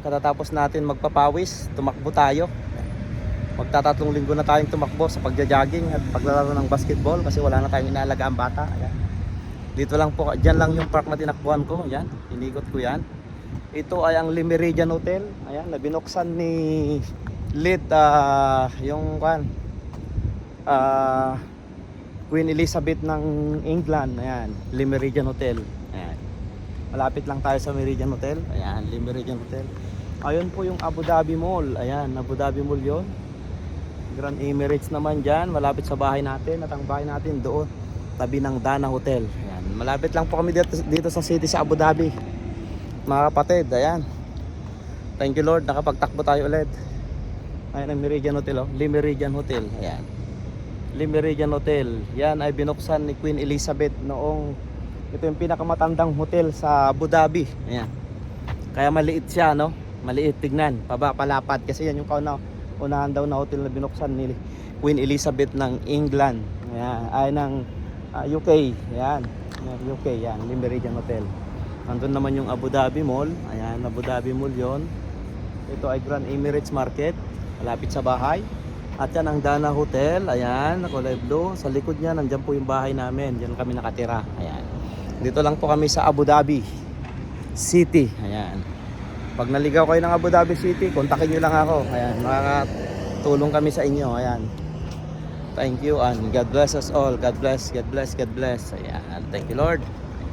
Katatapos natin magpapawis, tumakbo tayo. Magtatatlong linggo na tayong tumakbo sa pagja-jogging at paglalaro ng basketball kasi wala na tayong inaalagaan bata. Ayan. Dito lang po, dyan lang yung park na tinakbuhan ko. Ayan, inigot ko yan. Ito ay ang Le Méridien Hotel. Ayan, nabinuksan ni Lid yung Queen Elizabeth ng England. Ayan, Le Méridien Hotel. Ayan. Malapit lang tayo sa Meridian Hotel. Ayan, Le Méridien Hotel. Ayun po yung Abu Dhabi Mall. Ayan, Abu Dhabi Mall yon. Grand Emirates naman dyan, malapit sa bahay natin. At ang bahay natin doon, tabi ng Dana Hotel. Ayan, malapit lang po kami dito sa city sa Abu Dhabi. Mga kapatid, ayan. Thank you Lord, nakapagtakbo tayo ulit. Ayan ang Meridian Hotel, oh. Le Méridien Hotel. Ayan, Le Méridien Hotel. Yan ay binuksan ni Queen Elizabeth noong, ito yung pinakamatandang hotel sa Abu Dhabi. Ayan. Kaya maliit siya, no? Maliit tignan, palapad kasi yan yung unahan daw na hotel na binuksan ni Queen Elizabeth ng England. Ayan, ay ng UK. Ayan, UK yan, Le Méridien Hotel. Nandun naman yung Abu Dhabi Mall. Ayan, Abu Dhabi Mall yon. Ito ay Grand Emirates Market, malapit sa bahay. At yan ang Dana Hotel. Ayan, kulay blue. Sa likod niya, nandyan po yung bahay namin. Diyan kami nakatira. Ayan, dito lang po kami sa Abu Dhabi City. Ayan. Pag naligaw kayo ng Abu Dhabi City, kontakin nyo lang ako. Ayan, makakatulong kami sa inyo. Ayan. Thank you and God bless us all. God bless, God bless, God bless. Ayan. Thank you Lord.